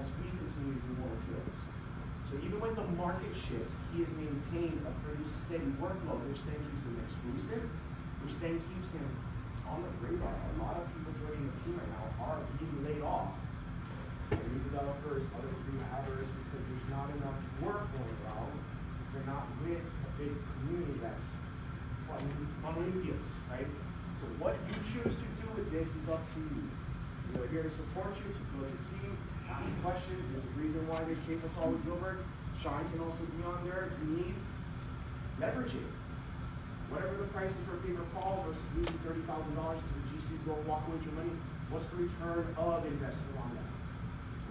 as we continue to do more appeals. So even with the market shift, he has maintained a pretty steady workload, which then keeps him exclusive, which then keeps him on the radar. A lot of people joining the team right now are being laid off. New developers, other rehabbers, because there's not enough work going around, because they're not with a big community that's funneling deals, right? So what you choose to do with this is up to you. We're here to support you, to build your team, ask questions. There's a reason why there's paper call with Gilbert. Sean can also be on there if you need. Leverage it. Whatever the price is for a paper call versus losing $30,000 because the GC's going to walk away with your money, what's the return of investment on that?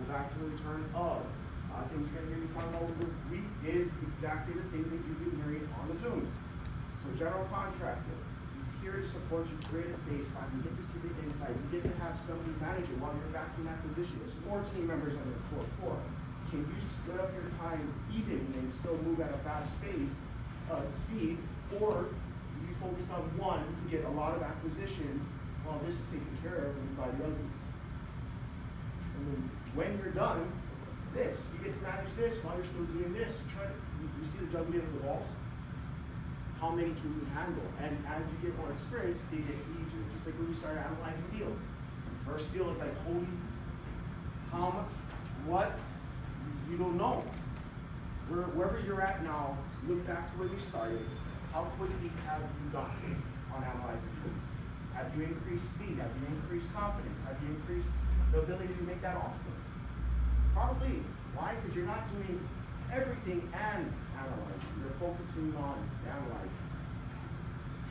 Go back to the return of. Things you're going to hear me talking about over the week is exactly the same things you've been hearing on the Zooms. So general contractor, he's here to support you, create a baseline, you get to see the insights, you get to have somebody manage it while you're back in that position. There's 4 team members on the core floor. Can you split up your time evenly and still move at a fast speed, or do you focus on one to get a lot of acquisitions while this is taken care of and by the others? And then when you're done, you get to manage this while you're still doing this. You see the juggling of the balls? How many can you handle? And as you get more experience, it gets easier. Just like when you start analyzing deals. First deal is like, holy, how much, what, you don't know. Wherever you're at now, look back to where you started. How quickly have you gotten on analyzing deals? Have you increased speed? Have you increased confidence? Have you increased the ability to make that offer? Probably. Why? Because you're not doing everything and analyzing. You're focusing on analyzing.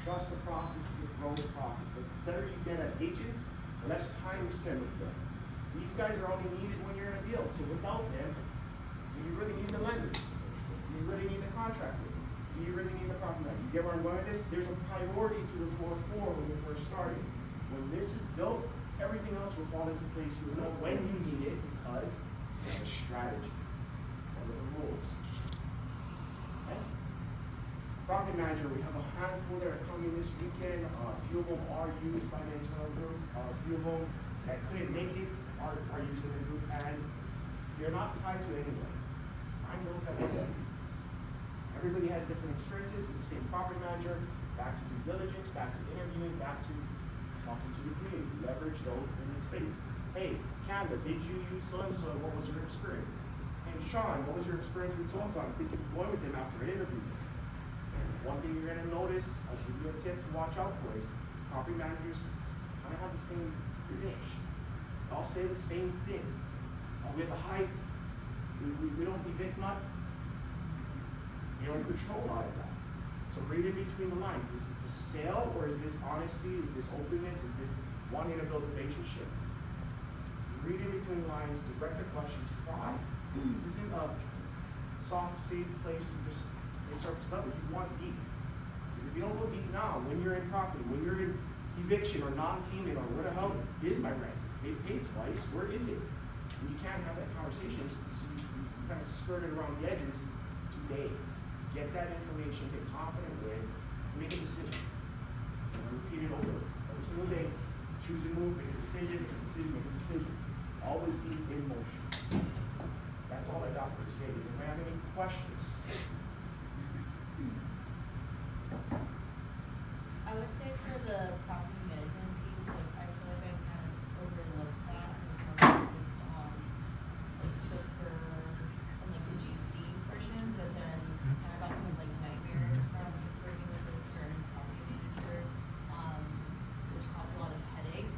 Trust the process, the growth process. The better you get at agents, the less time you spend with them. These guys are only needed when you're in a deal. So without them, do you really need the lender? Do you really need the contractor? Do you really need the property manager? You get where I'm going with this? There's a priority to the core 4 when you're first starting. When this is built, everything else will fall into place. You will know when you need it because you have a strategy. What are the rules? Okay? Property manager, we have a handful that are coming this weekend. A few of them are used by the internal group. A few of them that couldn't make it are used in the group, and you're not tied to anyone. Find those that work. Everybody has different experiences with the same property manager. Back to due diligence, back to interviewing, back to talking to the community. Leverage those in the space. Hey, Canada, did you use so-and-so? What was your experience? And Sean, what was your experience with so-and-so? I'm thinking of going with them after an interview. One thing you're going to notice, I'll give you a tip to watch out for is property managers kind of have the same niche. I'll say the same thing. We have a high, we don't evict much. You don't control all of that. So read in between the lines. Is this a sale, or is this honesty? Is this openness? Is this wanting to build a relationship? Read in between the lines, direct the questions. Why? This isn't a soft, safe place to just get surface level. You want deep. Because if you don't go deep now, when you're in property, when you're in eviction or non-payment, or where the hell is my rent? They paid twice. Where is it? And you can't have that conversation because you kind of skirted around the edges today. Get that information, get confident with, make a decision. And repeat it over every single day. Choose and move, make a decision, make a decision, make a decision. Always be in motion. That's all I got for today. Does anybody have any questions? I would say for the property management piece, like I feel like I kind of overlooked that and was more focused on like filter and like the GC portion, but then kind of got some like nightmares from working with a certain property manager, which caused a lot of headache.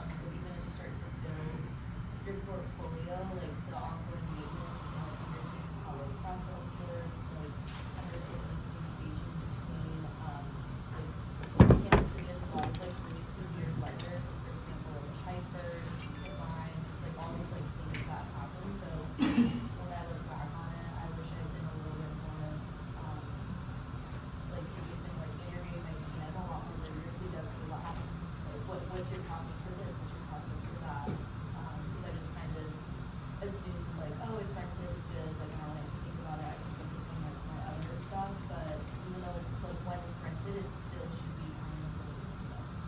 So even as you start to build your portfolio, like the ongoing maintenance and like understanding how the process works, like understanding communication between decisions, a lot of like really severe lenders, so for example like Hypers, Line, just like all these like things that happen. So when I look back on it, I wish I'd been a little bit more like serious and like interviewing my PM a lot more rigorously to okay, what happens, like what's your process for this, what's your process for that? Because I just kind of assumed like, oh, it's rented, it's good, like I don't have to think about it, I can focus on like my other stuff, but even though like when it's rented, it still should be kind of like,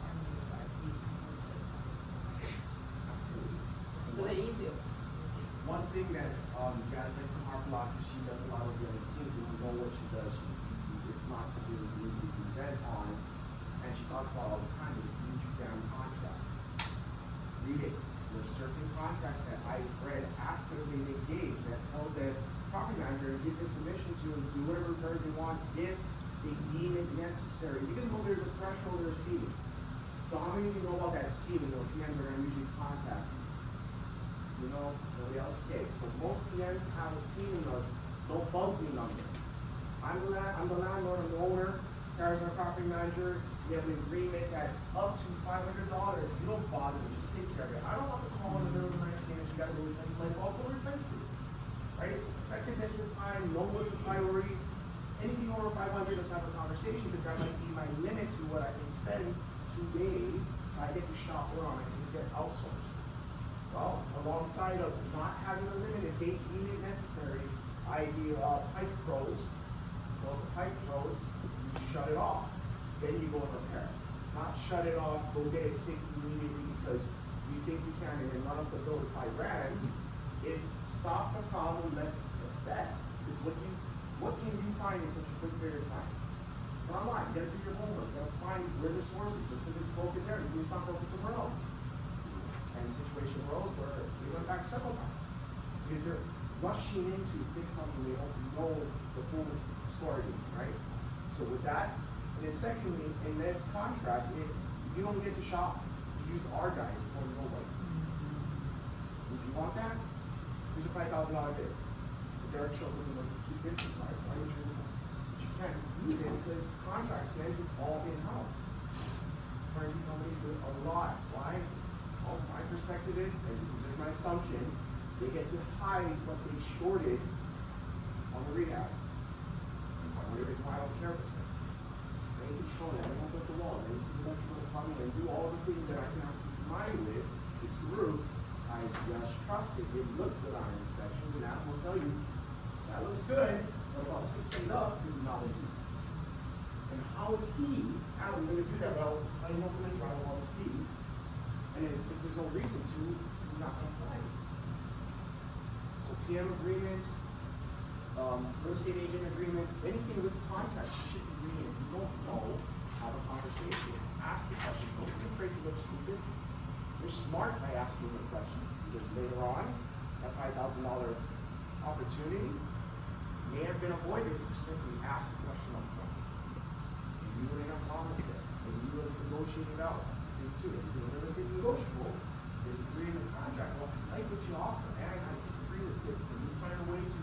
our neighbors are to be kind of like those. Absolutely. So that you do. one thing that, Janice likes to harp a lot, because she does a lot of behind the scenes, and you know what she does, it's not something that you usually present on, and she talks about all the time, is read you down contracts. Read it. There's certain contracts that I've read after they've engaged that tells that property manager gives them permission to do whatever repairs they want if they deem it necessary, even though there's a threshold they're receiving. So how many of you know about that ceiling or PMs are gonna usually contact you? You know, nobody else? Okay, so most PMs have a ceiling of, don't bug me number. I'm the landlord, I'm the owner, Kara's my property manager, we have an agreement that up to $500, you don't bother me, just take care of it. I don't want to call in the middle of the night saying that you gotta go replace the light bulb, go replace it. Right? Effectiveness of time, know what's a priority. Anything over 500, let's have a conversation, because that might be my limit to what I can spend today, so I get to shop around, I can get outsourced. Well, alongside of not having a limit, if they deem it necessary, i.e. Pipe froze, well, if the pipe froze, you shut it off, then you go and repair. Not shut it off, go get it fixed immediately because you think you can, and then run up the bill with $5 grand. It's stop the problem, let's assess, because what can you find in such a quick period of time? Online, you gotta do your homework, you gotta find where the source is, just because it's broken there, it's not broken somewhere else. And the situation arose where we went back several times. Because you're rushing in to fix something they don't know the full story, right? So with that, and then secondly, in this contract, it's, you don't get to shop, you use our guys for nobody. Would you want that? Here's a $5,000 bid. Derek shows up and goes, it's $250, why would you? But you can't use it because the contract says it's all in-house. Turnkey companies do it a lot. Why? Well, my perspective is, and this is just my assumption, they get to hide what they shorted on the rehab. And one of the reasons why I don't care for it. They control that, they don't put the walls, they see the electrical plumbing, they do all the things that I can have peace of mind with, fix the roof. I just trust it, it looked good on inspections, and Adam will tell you, that looks good, but about 6 feet up, do not do. And how is Adam gonna do that? Well, I know from the drywall to see. And if there's no reason to, he's not gonna fly it. So PM agreements, real estate agent agreements, anything with contracts, you should be reading. If you don't know, have a conversation. Ask the questions. Don't be afraid to look stupid. You're smart by asking the questions. Because later on, that $5,000 opportunity may have been avoided if you simply asked the question up front. And you wouldn't have a problem with it. And you would have negotiated out. That's the thing too. If the real estate's negotiable, disagree in the contract. Well, I like what you offer, man. I disagree with this. Can you find a way to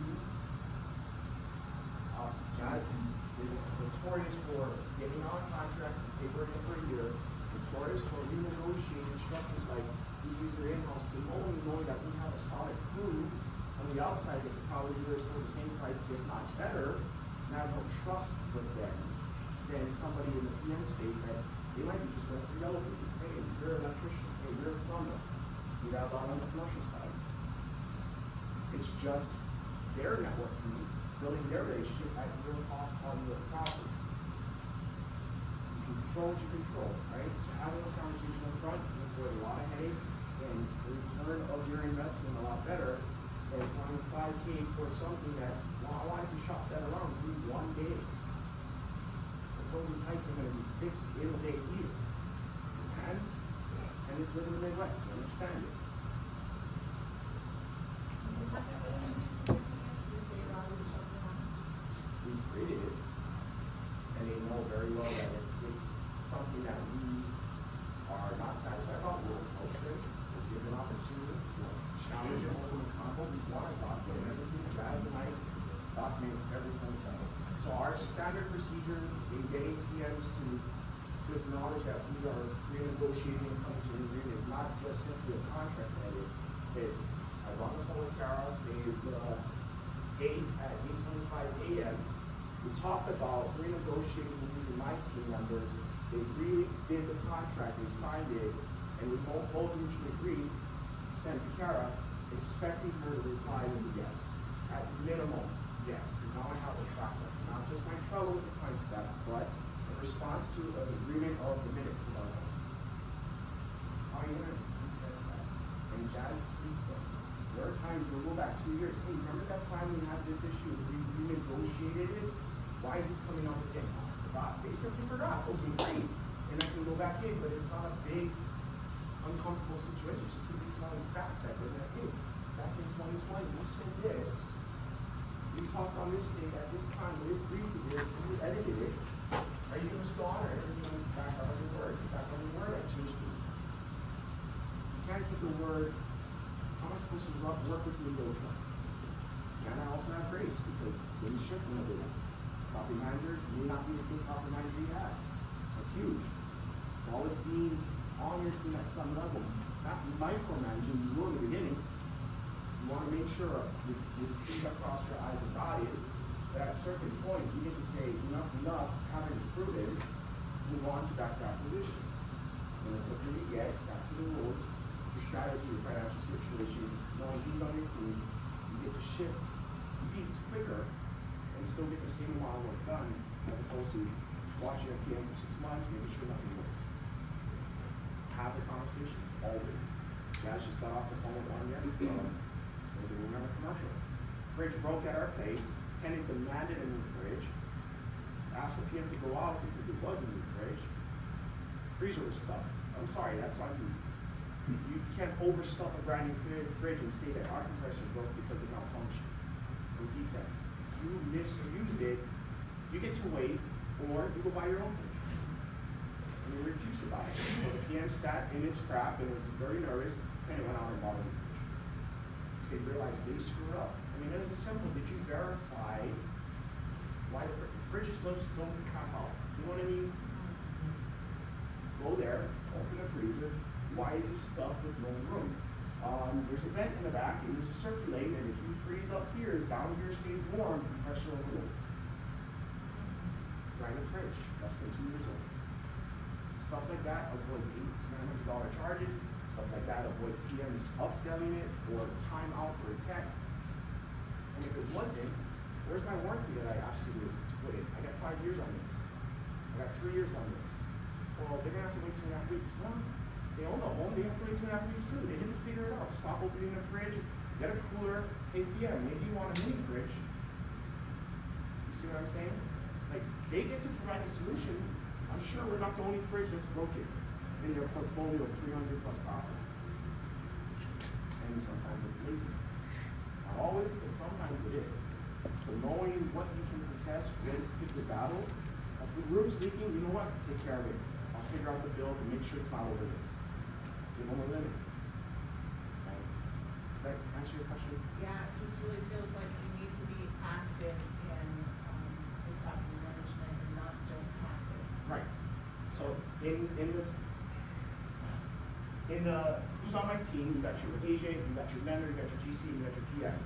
Johnson is notorious for getting on contracts and say we're in for a year, notorious for renegotiating structures like we use your in-house team, only knowing that we have a solid crew on the outside that can probably do it for the same price, if not better, and I have no trust with them than somebody in the PM space that they might be just going through yellow pages. Hey, you're an electrician, hey, you're a plumber. See that a lot on the commercial side. It's just their networking, building their relationship at real cost on your property. You can control what you control, right? So having those conversations up front, you avoid a lot of headache and the return of your investment a lot better than throwing $5K for something that, well, I wanted to shop that around in 1 day. The frozen pipes are going to be fixed in a day either. And tenants live in the Midwest, you understand it. We've created it, and they know very well that if it's something that we are not satisfied about, we'll approach it, we'll give an opportunity, we'll challenge it, open the combo, we want to document everything, Jazz and I document everything. So our standard procedure in getting PMs to acknowledge that we are renegotiating and coming to an agreement is not just simply a contract edit, it's I run the phone with Carol, today is the 8th at 8:25 a.m. We talked about renegotiating using my team members. They redid the contract, they signed it, and we both mutually agreed, sent to Kara, expecting her to reply with a yes. At minimum, yes, because now I have a track record. Not just my trouble with the time step, but a response to an agreement of the minutes about it. How are you going to contest that? And Jazz please them. There are times, we'll go back 2 years, hey, remember that time we had this issue, we negotiated it? Why is this coming out again? I forgot. They simply forgot. Okay, great. And I can go back in, but it's not a big, uncomfortable situation. It's just simply throwing facts at them. Like, hey, back in 2020, you said this. We talked on this date at this time. We agreed to this. We edited it. Are you going to still honor it? Or are you going to back on your word? Back on your word at change keys. You can't keep the word. How am I supposed to work with you in no trust? And I also have grace because things shift in the business. Property managers may not be the same property manager you had. That's huge. So always being on your team at some level, not micromanaging, you will in the beginning. You want to make sure you keep across your eyes and dotted, but at a certain point, you get to say, enough's enough, having it proven, move on to back to acquisition. And the quicker you get back to the rules, your strategy, your financial situation, knowing who's on your team, you get to shift seats quicker and still get the same amount of work done, as opposed to watching a PM for 6 months, making sure nothing works. Have the conversations, always. Guys just got off the phone with one yesterday. Was it another commercial? Fridge broke at our place, tenant demanded a new fridge, asked the PM to go out because it was a new fridge. Freezer was stuffed. I'm sorry, that's on you. You can't overstuff a brand new fridge and say that our compressor broke because it malfunctioned or defect. You misused it, you get to wait, or you go buy your own fridge. And you refuse to buy it. So the PM sat in its crap and was very nervous, tenant went out and bought a new fridge. They realized they screwed up. I mean, it was a simple, did you verify why the fridges just don't crap out? You know what I mean? Go there, open the freezer. Why is this stuff with no room? There's a vent in the back, it needs to circulate, and if you freeze up here, down here stays warm, compressor overloads. Brand new fridge, less than 2 years old. Stuff like that avoids $800 to $900 charges. Stuff like that avoids PMs upselling it or time out for a tech. And if it wasn't, where's my warranty that I asked you to put in? I got 5 years on this. I got 3 years on this. Well, they're gonna have to wait 2.5 weeks. Well, they own the home, they have to wait 2.5 weeks too. They get to figure it out. Stop opening the fridge, get a cooler. Hey PM, maybe you want a mini fridge. You see what I'm saying? Like, they get to provide a solution. I'm sure we're not the only fridge that's broken in their portfolio of 300 plus properties. And sometimes it's laziness. Not always, but sometimes it is. So knowing what you can contest, when to pick your battles. If the roof's leaking, you know what? Take care of it. I'll figure out the bill and make sure it's not over this. Give them a limit. Right? Does that answer your question? Yeah, it just really feels like you need to be active in property management and not just passive. Right. So who's on my team, you got your agent, you got your lender, you got your GC, you got your PM.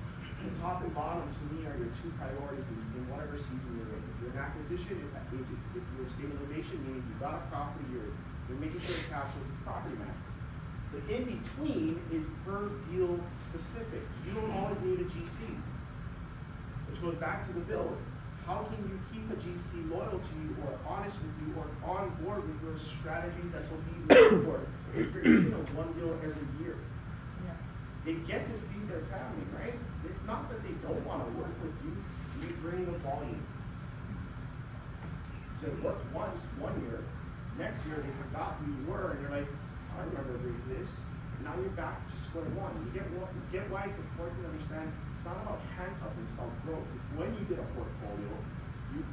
The top and bottom to me are your 2 priorities in whatever season you're in. If you're in acquisition, it's that agent. If you're in stabilization, meaning you got a property, you're making sure the cash flows is property management. The in between is per deal specific. You don't always need a GC, which goes back to the build. How can you keep a GC loyal to you or honest with you or on board with your strategies, SOPs, moving forward? You're doing a 1 deal every year. Yeah. They get to feed their family, right? It's not that they don't want to work with you, you bring the volume. So it worked once, 1 year, next year they forgot who you were, and you're like, I remember agreeing to this. Now you're back to square one. You get why it's important to understand it's not about handcuffing, it's about growth. Because when you get a portfolio, you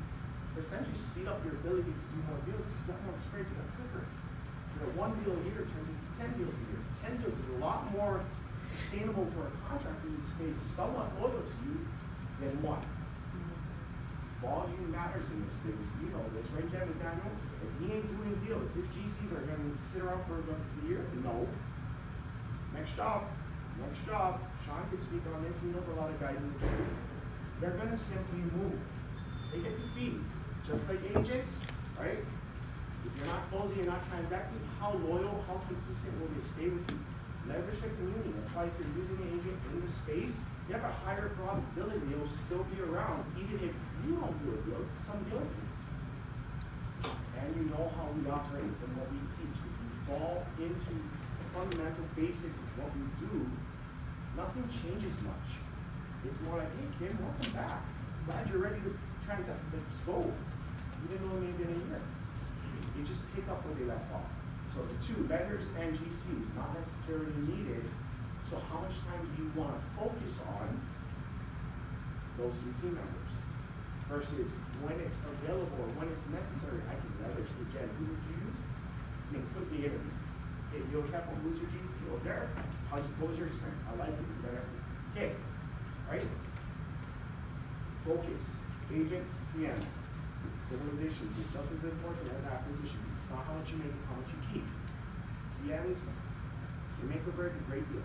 essentially speed up your ability to do more deals because you got more experience, you got quicker. You know, 1 deal a year turns into 10 deals a year. 10 deals is a lot more sustainable for a contractor to stay somewhat loyal to you than 1. Volume matters in this business. You know this, right, Jen and Daniel? If he ain't doing deals, if GCs are going to sit around for the year, no. Next job. Sean can speak on this. He knows a lot of guys in the trade. They're going to simply move. They get to feed, just like agents, right? If you're not closing, you're not transacting, how loyal, how consistent will they stay with you? Leverage the community. That's why if you're using an agent in the space, you have a higher probability they'll still be around, even if you don't do a deal, somebody else does. And you know how we operate and what we teach. If you fall into the fundamental basics of what we do, nothing nothing changes much. It's more like, hey Kim, welcome back. Glad you're ready to transact, let's go. Even though it may have been a year. You just pick up where they left off. So the two, lenders and GCs, not necessarily needed. So how much time do you wanna focus on those two team members? Versus when it's available or when it's necessary, I can leverage the Jen, who would you use? And then quickly interview. Hey, you okay, who's your GC? Oh, Derek, what was your experience? I like it, okay, right? Focus, agents, PMs, civilizations, is just as important as acquisitions. It's not how much you make, it's how much you keep. PMs can make or break a great deal.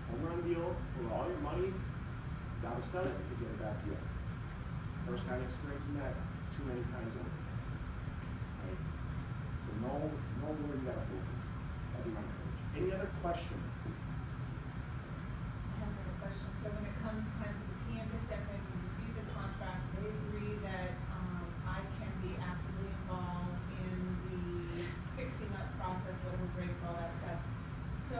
Home run deal, for all your money, you gotta sell it because you have a bad deal. First time experiencing that too many times over. Right? So know where you gotta focus. That'd be my approach. Any other questions? I have another question. So when it comes time for the PM to step in and review the contract, they agree that, I can be actively involved in the fixing up process, whatever breaks, all that stuff. So,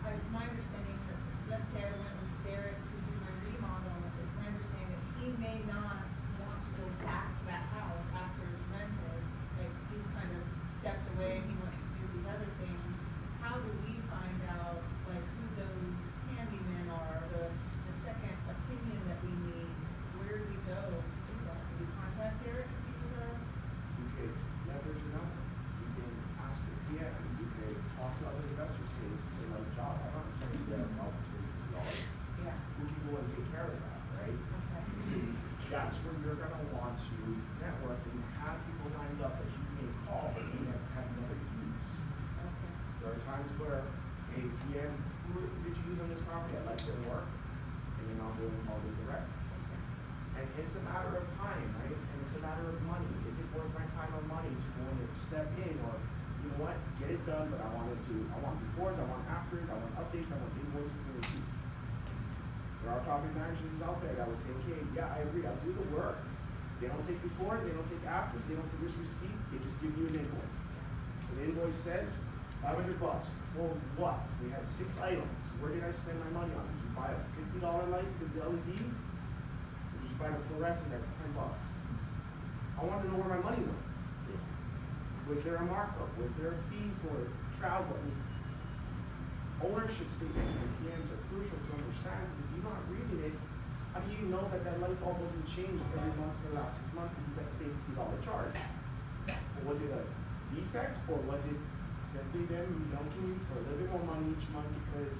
it's my understanding that, let's say I went with Derek to do my remodel, it's my understanding that he may not want to go back to that house after it's rented. Like, he's kind of stepped away, he wants to do these other things. How do we find out, like, who those handymen are, the second opinion that we need? Where do we go to do that? Do we contact Derek if he was our? You could leverage it up. You can ask your PM. You could talk to other investors. Hey, this is a like job. I'm not saying you get a call for $20. Yeah, Who can go and take care of that, right? okay. So that's where you're gonna want to network and have people lined up that you may call but you have never used. Okay. There are times where, hey, PM, who did you use on this property? I like their work. And then I'll go and call them direct. And it's a matter of time, right? And it's a matter of money. Is it worth my time or money to go in and step in, or you know what, get it done, but I want befores, I want afters, I want updates, I want invoices and receipts. There are property managers out there that will say, okay, yeah, I agree, I'll do the work. They don't take befores, they don't take afters, they don't produce receipts, they just give you an invoice. So the invoice says $500 for what? We had 6 items. Where did I spend my money on? Did you buy a $50 light because the LED? By the fluorescent, that's $10. I want to know where my money went. Was there a markup? Was there a fee for travel? I mean, ownership statements from PMs are crucial to understand. If you're not reading it, how do you know that that light bulb wasn't changed every month for the last 6 months because you got the same $50 charge? Or was it a defect, or was it simply them milking you for a little bit more money each month because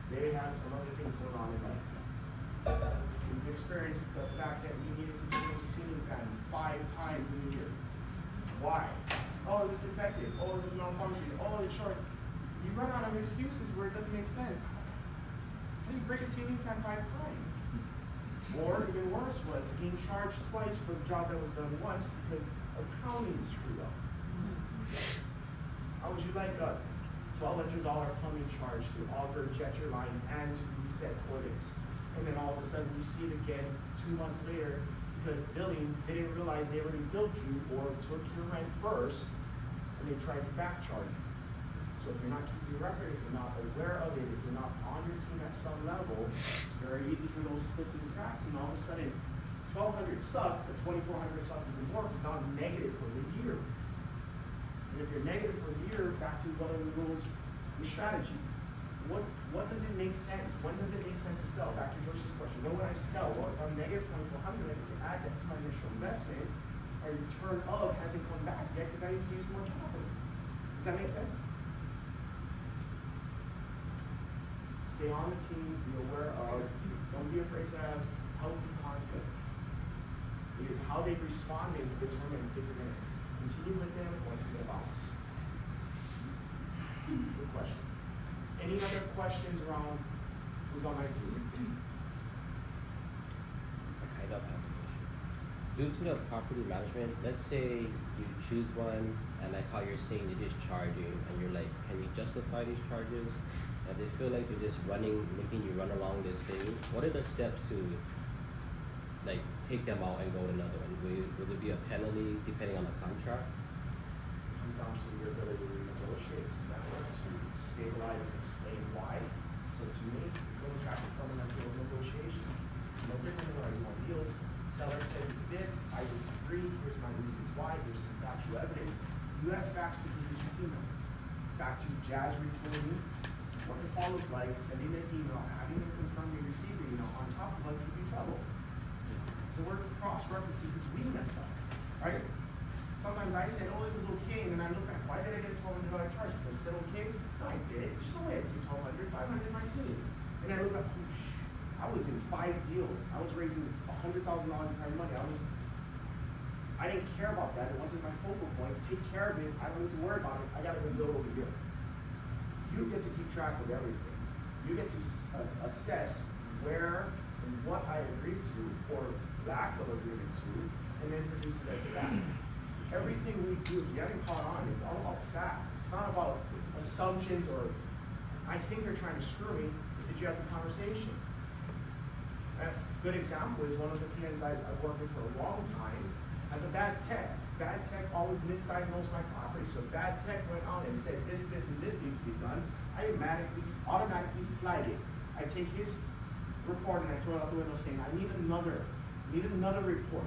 they have some other things going on in life? We've experienced the fact that we needed to change the ceiling fan 5 times in a year. Why? Oh, it was defective. Oh, it was malfunctioning. Oh, it's short. You run out of excuses where it doesn't make sense. How do you break a ceiling fan 5 times? Or even worse was being charged twice for the job that was done once because accounting screwed up. How would you like a $1,200 plumbing charge to auger jet your line and to reset toilets? And then all of a sudden you see it again 2 months later because billing, they didn't realize they already billed you or took your rent first and they tried to back charge you. So if you're not keeping your record, if you're not aware of it, if you're not on your team at some level, it's very easy for those to slip through the cracks and all of a sudden 1,200 suck, but 2,400 suck even more because now I'm negative for the year. And if you're negative for the year, back to one of the rules, your strategy. What does it make sense? When does it make sense to sell? Back to Josh's question. When would I sell? Well, if I'm negative 2,400, I need to add that to my initial investment. My return of hasn't come back yet because I need to use more capital. Does that make sense? Stay on the teams, be aware of, don't be afraid to have healthy conflict. Because how they respond, they will determine if you're going to continue with them or if you're going to bounce. Good question. Any other questions around who's on my team? I kind of have a question. Due to the property management, let's say you choose one and like how you're saying they just charge you and you're like, can you justify these charges? And they feel like they're just making you run along this thing. What are the steps to like take them out and go to another one? Will there be a penalty depending on the contract? Comes down to your ability to negotiate, to network, to stabilize and explain why. So to me, it goes back to fundamental negotiation. It's no different than what I do on deals. Seller says it's this, I disagree, here's my reasons why, here's some factual evidence. You have facts to produce your team member. Back to Jazz reporting, what the call looked like, sending an email, having them confirm we received the email, on top of us keeping trouble. So we're cross-referencing because we mess up, right? Sometimes I said, oh, it was okay, and then I look back, why did I get a $1,200 charge? Because I said okay? No, I did it. There's no way I'd say 1,200, 500 is my ceiling. And I look back, I was in 5 deals. I was raising $100,000 in private money. I didn't care about that. It wasn't my focal point. Take care of it. I don't need to worry about it. I gotta go build over here. You get to keep track of everything. You get to assess where and what I agreed to or lack of agreement to, and then produce it as facts. Everything we do, if you haven't caught on, it's all about facts. It's not about assumptions or I think they're trying to screw me. Did you have the conversation? A good example is one of the PNs I've worked with for a long time has a bad tech. Bad tech always misdiagnosed my property. So bad tech went on and said this, and this needs to be done. I automatically flag it. I take his report and I throw it out the window saying, I need another report.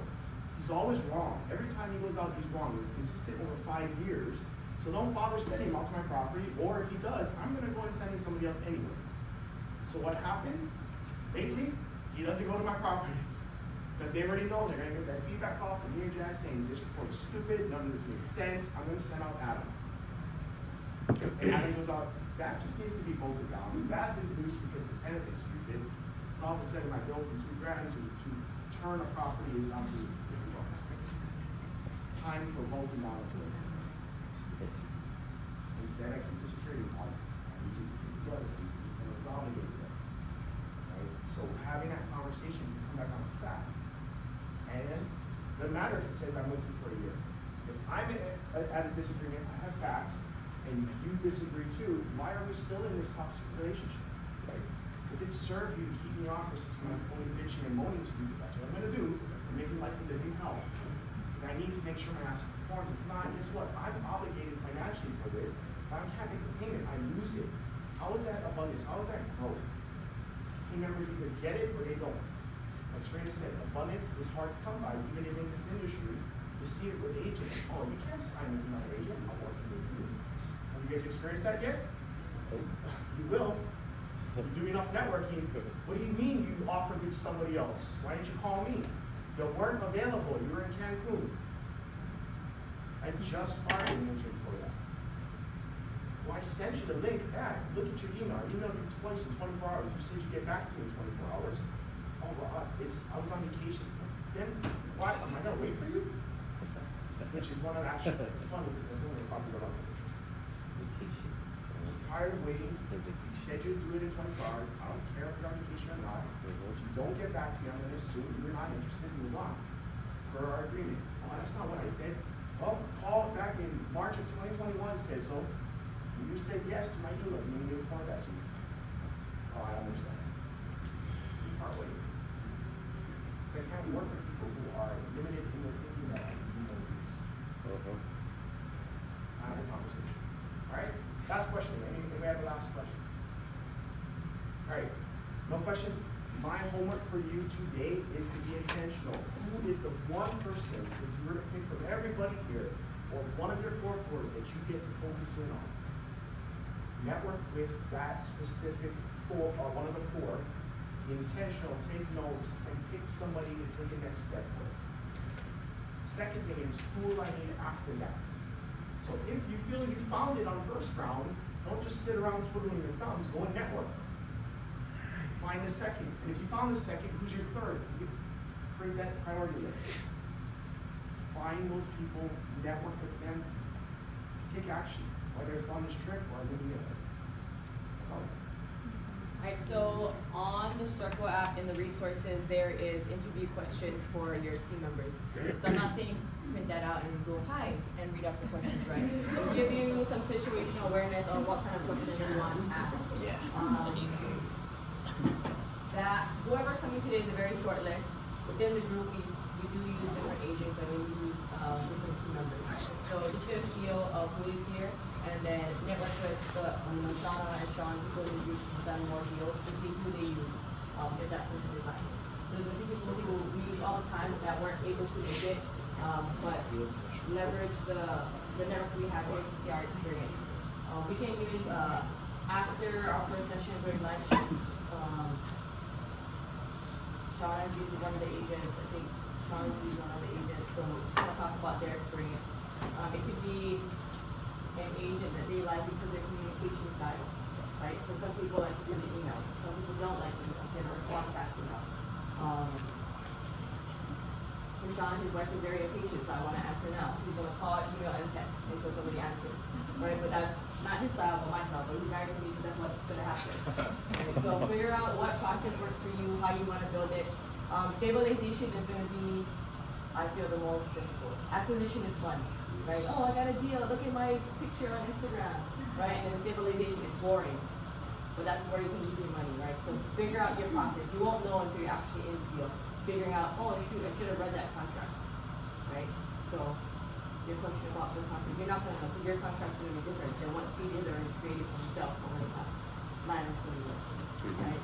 He's always wrong. Every time he goes out, he's wrong. It's consistent over 5 years. So don't bother sending him out to my property, or if he does, I'm gonna go and send him somebody else anyway. So what happened? Lately, he doesn't go to my properties. Because they already know they're gonna get that feedback call from me or Jazz saying this report is stupid, none of this makes sense, I'm gonna send out Adam. And Adam goes out, that just needs to be bolted down. That is loose because the tenant misused it. And all of a sudden my bill from $2,000 to turn a property is down to $50. Time for bolting down a building. Instead, I keep the security deposit. I use it to fix the other things the tenant's obligated to. Right? So having that conversation, you come back onto facts. And it doesn't matter if it says I'm listening for a year. If I'm at a disagreement, I have facts, and you disagree too, why are we still in this toxic relationship? Right? Because it served you to keep me off for 6 months, only bitching and moaning to you, because that's what I'm gonna do, and making life a living hell. I need to make sure my asset performs. If not, guess what? I'm obligated financially for this. If I can't make the payment, I lose it. How is that abundance? How is that growth? Team members either get it or they don't. Like Serena said, abundance is hard to come by, even in this industry. You see it with agents. Oh, you can't sign with another agent. I'm working with you. Have you guys experienced that yet? You will. You do enough networking. What do you mean you offered with somebody else? Why didn't you call me? You weren't available. You were in Cancun. I just fired an agent for that. Well, I sent you the link back. Look at your email. I emailed you twice in 24 hours. You said you'd get back to me in 24 hours. Oh, well, I was on vacation. Then, why? Am I going to wait for you? Which is one of actually, it's funny because that's one of the popular pictures. Vacation. I'm just tired of waiting. You said you'd do it in 24 hours. I don't care if you're on vacation or not. If you don't get back to me, I'm going to assume you're not interested in move on. Per our agreement. Oh, that's not what I said. Well, call back in March of 2021 said so. You said yes to my emails. You didn't inform that to me. Oh, I understand. We part ways. So I can't work with people who are limited in their thinking that I can do no use. I have a conversation. Alright? Last question. Anybody have a last question? Alright. No questions? My homework for you today is to be intentional. Who is the one person, if you were to pick from everybody here, or one of your core fours that you get to focus in on? Network with that specific four, or one of the four. Be intentional, take notes, and pick somebody to take a next step with. Second thing is, who will I need after that? So if you feel you found it on first round, don't just sit around twiddling your thumbs, go and network. Find the second. And if you found the second, who's your third? You create that priority list. Find those people, network with them, take action, whether it's on this trip or living it. That's all. Alright, so on the Circle app in the resources, there is interview questions for your team members. So I'm not saying print that out and go hi and read off the questions, right? It'll give you some situational awareness on what kind of questions you want asked. That whoever's coming today is a very short list. Within the group, we do use different agents and we use different team members. So just get a feel of who is here. and then network with Shauna and Sean, people who have done more deals to see who they use, if that person is like. There's I think it's some people we use all the time that weren't able to make it, but leverage the network we have here to see our experience. We can use, after our first session during lunch, Sean is one of the agents, I think Sean is one of the agents, so we'll talk about their experience. It could be an agent that they like because their communication style, right? So some people like to do the emails, some people don't like to respond fast enough. For Sean, his wife is very impatient, so I want to ask her now. So he's going to call, email, and text until somebody answers, right? But that's not his style, but my style. But he's married to me, so that's what's going to happen. Right? So figure out what process works for you, how you want to build it. Stabilization is going to be, I feel, the most difficult. Acquisition is fun, right? Oh, I got a deal. Look at my picture on Instagram, right? And then stabilization is boring, but that's where you can use your money, right? So figure out your process. You won't know until you're actually in the deal. Figuring out, oh shoot, I should have read that contract, right? So your question about the contract, you're not gonna know because your contract's gonna be different than what CD are created for himself over the past 9 or so years, right?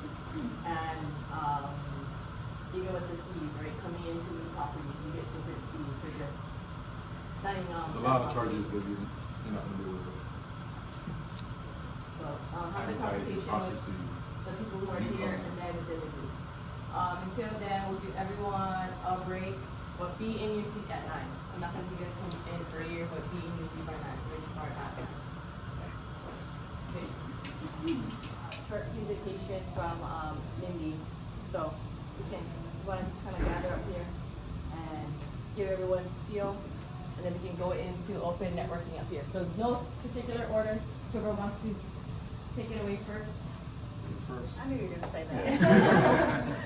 And even with the fees, right, coming into new properties, you get different fees for just signing on. There's a lot of charges that you're not gonna deal with. So have the conversation with the people who are here and then within the group. Until then, we'll give everyone a break, but be in your seat at 9. I'm not gonna be just come in earlier, but be in your seat by 9. We're gonna start at 9. Okay. Short presentation from Mindy. So we can just kind of gather up here and give everyone spiel, and then we can go into open networking up here. So no particular order. Whoever wants to take it away first. I knew you were gonna say that.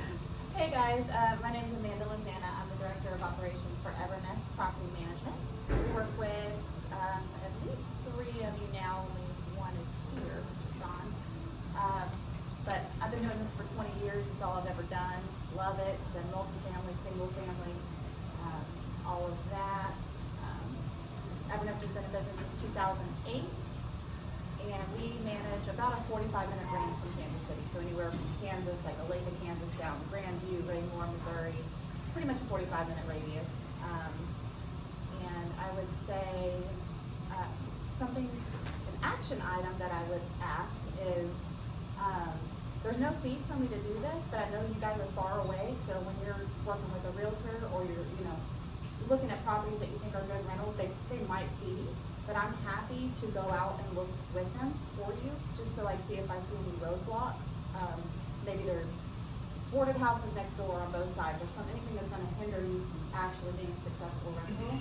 Hey guys, my name is Amanda Lozana. I'm the Director of Operations for Evernest Property Management. We work with at least 3 of you now, only one is here, Mr. Sean. But I've been doing this for 20 years. It's all I've ever done. Love it. Done multifamily, single family, all of that. Evernest has been in business since 2008. And we manage about a 45-minute range from Kansas City. So anywhere from Kansas, like Olathe, Kansas, down to Grandview, Raymore, Missouri, pretty much a 45-minute radius. And I would say an action item that I would ask is, there's no fee for me to do this, but I know you guys are far away. So when you're working with a realtor or you're, looking at properties that you think are good rentals, they might be. But I'm happy to go out and look with them for you, just to see if I see any roadblocks. Maybe there's boarded houses next door on both sides, or anything that's gonna hinder you from actually being a successful rental.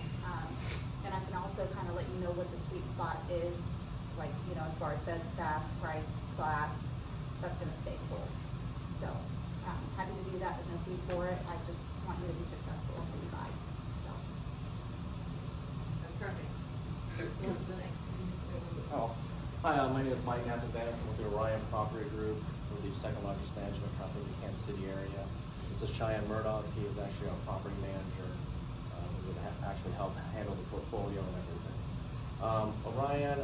And I can also kind of let you know what the sweet spot is, as far as bed, bath, price, class, that's gonna stay full. So, happy to do that, there's no fee for it. I just want you to be successful when you buy, so. That's perfect. Oh, hi, my name is Mike Napavanis. I'm with the Orion Property Group. We're the second largest management company in the Kansas City area. This is Cheyenne Murdoch. He is actually our property manager. Who would actually help handle the portfolio and everything. Orion,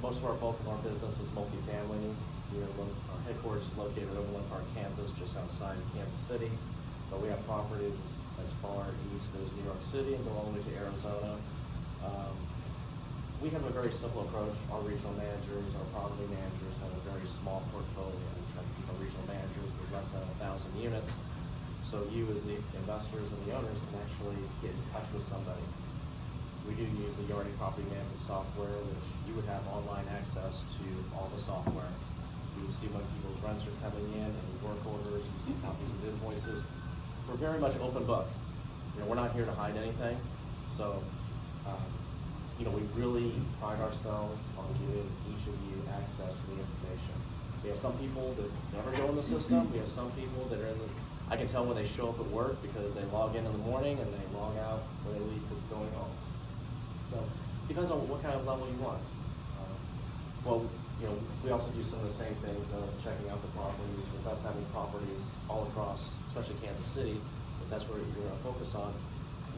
most of our bulk of our business is multifamily. Our headquarters is located in Overland Park, Kansas, just outside of Kansas City. But we have properties as far east as New York City and go all the way to Arizona. We have a very simple approach. Our regional managers, our property managers have a very small portfolio. We try to keep our regional managers with less than 1,000 units. So you as the investors and the owners can actually get in touch with somebody. We do use the Yardi Property Management software, which you would have online access to all the software. You can see when people's rents are coming in, any work orders, you see copies of invoices. We're very much open book. We're not here to hide anything. So, we really pride ourselves on giving each of you access to the information. We have some people that never go in the system. We have some people that are I can tell when they show up at work because they log in the morning and they log out when they leave for going home. So, depends on what kind of level you want. We also do some of the same things, checking out the properties, with us having properties all across, especially Kansas City, if that's where you're gonna focus on.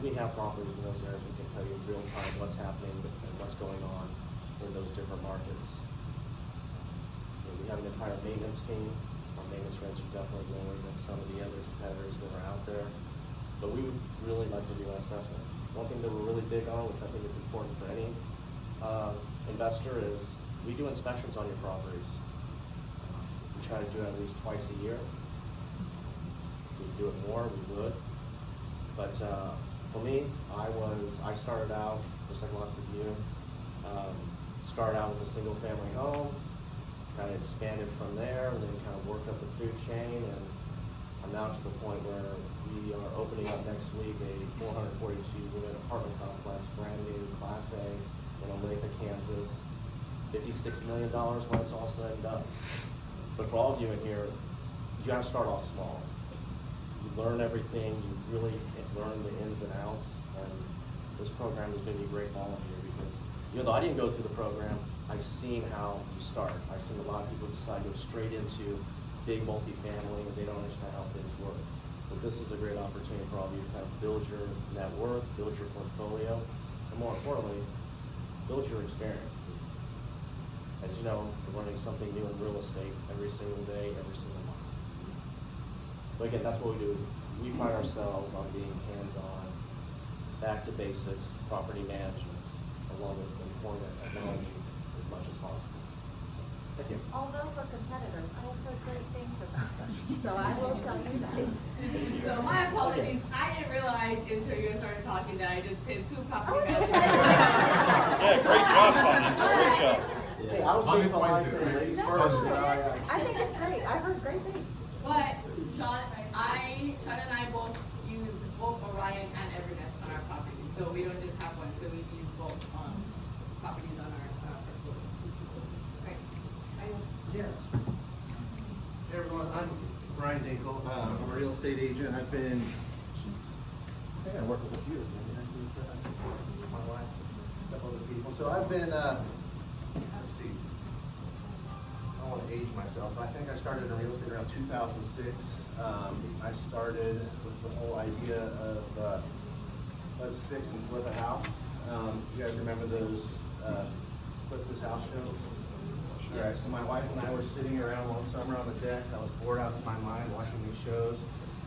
We have properties in those areas. We can tell you in real time what's happening and what's going on. in those different markets. We have an entire maintenance team. Our maintenance rates are definitely lower than some of the other competitors that are out there. But we would really like to do an assessment. One thing that we're really big on, which I think is important for any investor, is we do inspections on your properties. We try to do it at least twice a year. If we could do it more, we would. But for me, I started out, just like lots of you, started out with a single family home, kind of expanded from there, and then kind of worked up the food chain, and I'm now to the point where we are opening up next week a 442 unit apartment complex, brand new, Class A, in Olathe, Kansas. $56 million when it's all said and done. But for all of you in here, you gotta start off small. You learn everything, you really learn the ins and outs, and this program is gonna be great for all of you, because even though I didn't go through the program, I've seen how you start. I've seen a lot of people decide to go straight into big multifamily and they don't understand how things work. But this is a great opportunity for all of you to kind of build your net worth, build your portfolio, and more importantly, build your experience. 'Cause as you know, we're learning something new in real estate every single day, every single month. But again, that's what we do. We pride ourselves on being hands-on, back to basics, property management, along with employment technology as much as possible. Thank you. Although we're competitors, I have heard great things about them, so I will tell you that. So my apologies, I didn't realize until you started talking that I just pinned two property Oh, managers. Yeah, great job, Sonia, great job. Hey, I was being polite saying ladies No, first. So I think it's great, I've heard great things. But Sean and I both use both Orion and Evernest on our properties, so we don't just have one, so we use both properties on our portfolio. Right. Yes. Hey everyone, I'm Brian Dinkle. I'm a real estate agent. I've been, I think I work with a few of you. My wife, a couple other people. So I've been, let's see, I don't want to age myself, but I think I started in real estate around 2006. I started with the whole idea of let's fix and flip a house. You guys remember those Flip This House shows? All right, so my wife and I were sitting around one summer on the deck. I was bored out of my mind watching these shows.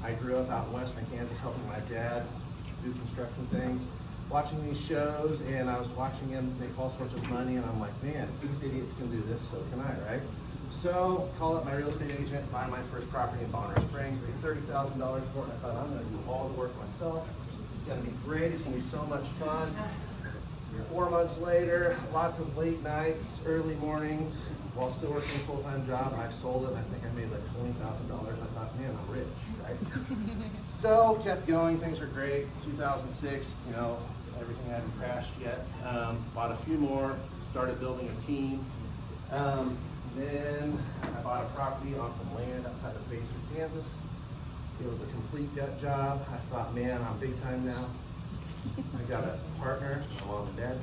I grew up out in western Kansas helping my dad do construction things, watching these shows, and I was watching him make all sorts of money, and I'm like, man, if these idiots can do this, so can I, right? So, call up my real estate agent, buy my first property in Bonner Springs, paid $30,000 for it. I thought, I'm gonna do all the work myself. This is gonna be great, it's gonna be so much fun. 4 months later, lots of late nights, early mornings, while still working a full-time job. I sold it, and I think I made like $20,000. I thought, man, I'm rich, right? So, kept going, things were great. 2006, you know, everything hadn't crashed yet. Bought a few more, started building a team. Then I bought a property on some land outside of Baser, Kansas. It was a complete gut job. I thought, man, I'm big time now. I got a partner, my mom and dad,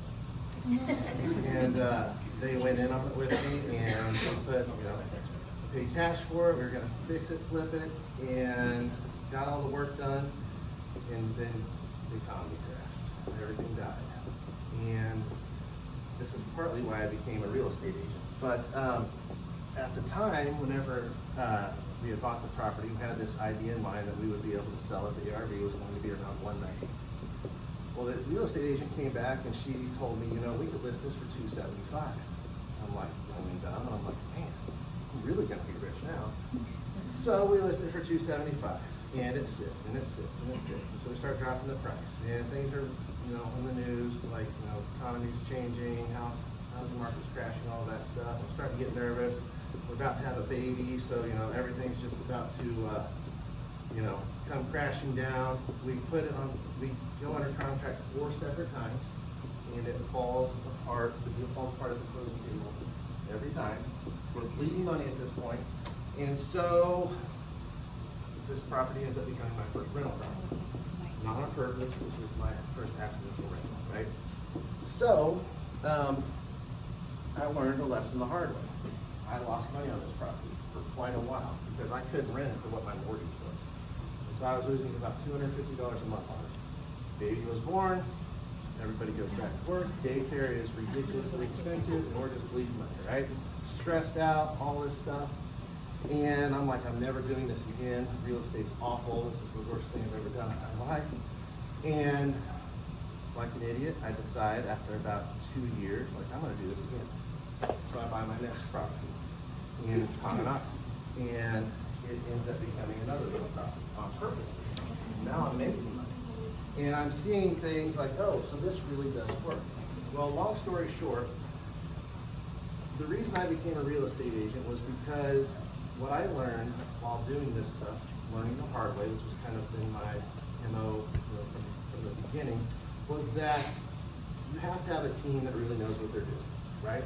and they went in on it with me, and put, paid cash for it. We were gonna fix it, flip it, and got all the work done, and then the economy crashed. Everything died, and this is partly why I became a real estate agent. But at the time, whenever we had bought the property, we had this idea in mind that we would be able to sell it. The ARV was going to be around 190. Well, the real estate agent came back and she told me, we could list this for $275. I'm like, going dumb, and I'm like, man, I'm really gonna be rich now. So we listed for $275, and it sits, and it sits, and it sits. And so we start dropping the price, and things are, in the news, like, economy's changing, housing market's crashing, all that stuff. I'm starting to get nervous. We're about to have a baby, so, everything's just about to, come crashing down. We we go under contract 4 separate times, and it falls apart. The deal falls apart at the closing table every time. We're bleeding money at this point, and so this property ends up becoming my first rental property. Not on purpose. This was my first accidental rental, right? So I learned a lesson the hard way. I lost money on this property for quite a while because I couldn't rent it for what my mortgage was. So I was losing about $250 a month on it. Baby was born, everybody goes back to work, daycare is ridiculously expensive, and we're just bleeding money, right? Stressed out, all this stuff. And I'm like, I'm never doing this again. Real estate's awful. This is the worst thing I've ever done in my life. And like an idiot, I decide after about 2 years, like, I'm gonna do this again. So I buy my next property in Tonganoxie. And it ends up becoming another little property on purpose. Now I'm making money. And I'm seeing things like, oh, so this really does work. Well, long story short, the reason I became a real estate agent was because what I learned while doing this stuff, learning the hard way, which was kind of been my MO from the beginning, was that you have to have a team that really knows what they're doing, right?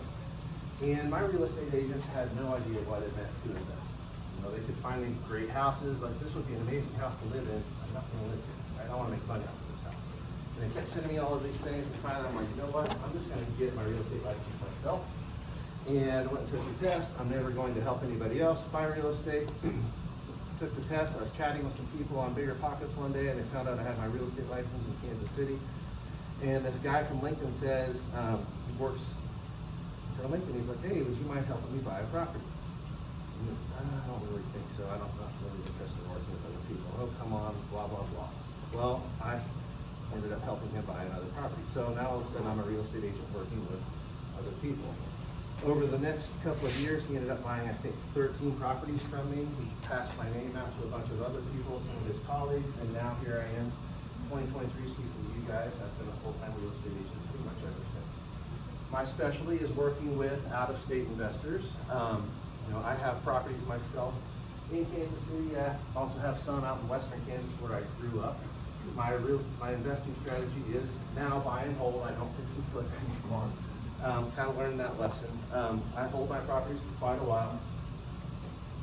And my real estate agents had no idea what it meant to invest. You know, they could find me great houses, like this would be an amazing house to live in. I'm not gonna live here, right? I wanna make money off of this house. And they kept sending me all of these things, and finally I'm like, you know what? I'm just gonna get my real estate license myself. And went and took the test. I'm never going to help anybody else buy real estate. Took the test. I was chatting with some people on Bigger Pockets one day, and they found out I had my real estate license in Kansas City. And this guy from Lincoln says, he works for Lincoln. He's like, hey, would you mind helping me buy a property? I don't really think so. I'm not really interested in working with other people. Oh, come on, blah, blah, blah. Well, I ended up helping him buy another property. So now all of a sudden I'm a real estate agent working with other people. Over the next couple of years, he ended up buying, I think, 13 properties from me. He passed my name out to a bunch of other people, some of his colleagues, and now here I am, 2023, speaking to you guys. I've been a full-time real estate agent pretty much ever since. My specialty is working with out-of-state investors. You know, I have properties myself in Kansas City. I also have some out in Western Kansas where I grew up. My investing strategy is now buy and hold. I don't fix and flip anymore. Kind of learned that lesson. I hold my properties for quite a while.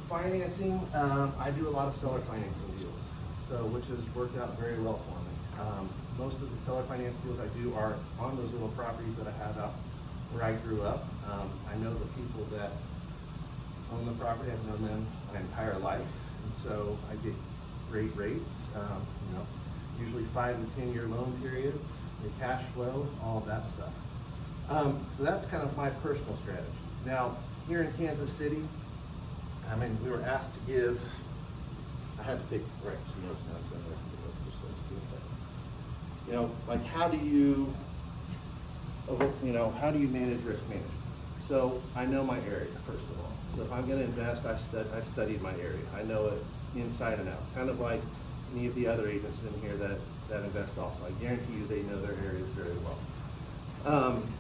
Financing, I do a lot of seller financing deals, so which has worked out very well for me. Most of the seller finance deals I do are on those little properties that I have out where I grew up. I know the people that own the property. I've known them my entire life, and so I get great rates. You know, usually 5 to 10 year loan periods, the cash flow, all of that stuff. So that's kind of my personal strategy. Now, here in Kansas City, I mean, we were asked to give, I had to take, right, some notes now, because I'm going to just give a second. You know, like how do you manage risk management? So I know my area, first of all. So if I'm going to invest, I've studied my area. I know it inside and out, kind of like any of the other agents in here that invest also. I guarantee you they know their areas very well.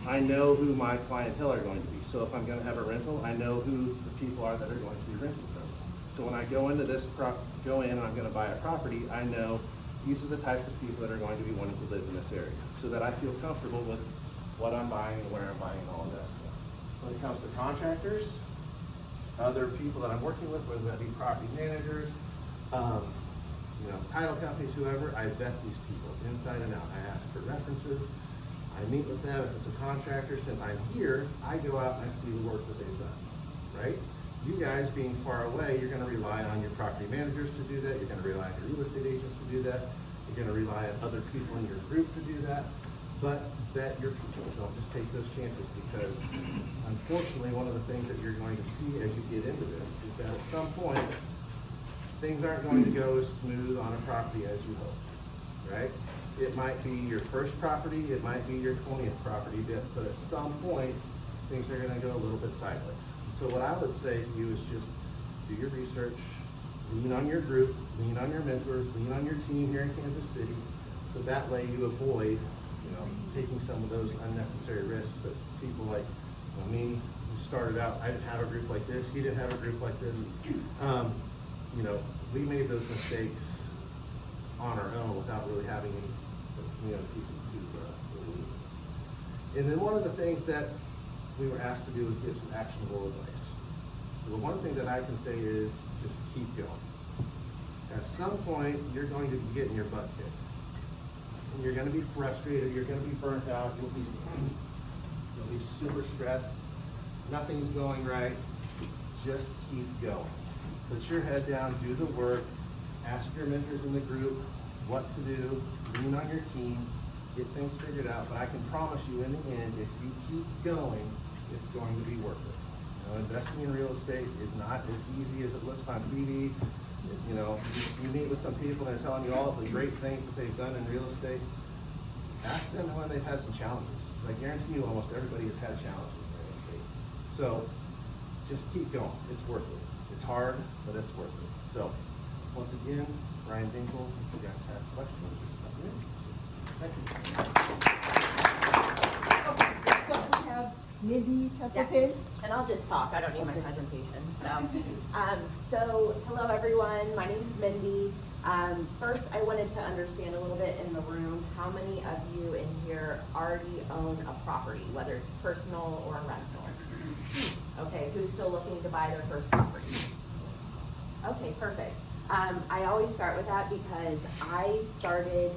I know who my clientele are going to be. So if I'm going to have a rental, I know who the people are that are going to be renting from me. So when I go into this, and I'm going to buy a property, I know these are the types of people that are going to be wanting to live in this area, so that I feel comfortable with what I'm buying and where I'm buying and all of that stuff. When it comes to contractors, other people that I'm working with, whether that be property managers, you know, title companies, whoever, I vet these people inside and out. I ask for references. I meet with them. If it's a contractor, since I'm here, I go out and I see the work that they've done, right? You guys being far away, you're going to rely on your property managers to do that. You're going to rely on your real estate agents to do that. You're going to rely on other people in your group to do that. But vet your people. Don't just take those chances, because unfortunately, one of the things that you're going to see as you get into this is that at some point, things aren't going to go as smooth on a property as you hope, right? It might be your first property, it might be your 20th property, but at some point, things are gonna go a little bit sideways. So what I would say to you is just do your research, lean on your group, lean on your mentors, lean on your team here in Kansas City, so that way you avoid, you know, taking some of those unnecessary risks that people like me, who started out, I didn't have a group like this, he didn't have a group like this. You know, we made those mistakes on our own without really having any other people to really lead. And then one of the things that we were asked to do was give some actionable advice. So the one thing that I can say is just keep going. At some point, you're going to be getting your butt kicked. And you're going to be frustrated, you're going to be burnt out, you'll be super stressed, nothing's going right. Just keep going. Put your head down, do the work, ask your mentors in the group what to do, lean on your team, get things figured out, but I can promise you in the end, if you keep going, it's going to be worth it. You know, investing in real estate is not as easy as it looks on TV. You know, you meet with some people and they're telling you all of the great things that they've done in real estate. Ask them when they've had some challenges, because I guarantee you almost everybody has had challenges in real estate. So just keep going, it's worth it. It's hard, but it's worth it. So once again, Brian Dinkle, if you guys have questions, just let me know. Thank you. Okay, so we have Mindy Templeton. And I'll just talk, I don't need my presentation, so hello everyone, my name's Mindy. First I wanted to understand a little bit in the room, how many of you in here already own a property, whether it's personal or rental? Okay, who's still looking to buy their first property? Okay, perfect. I always start with that because I started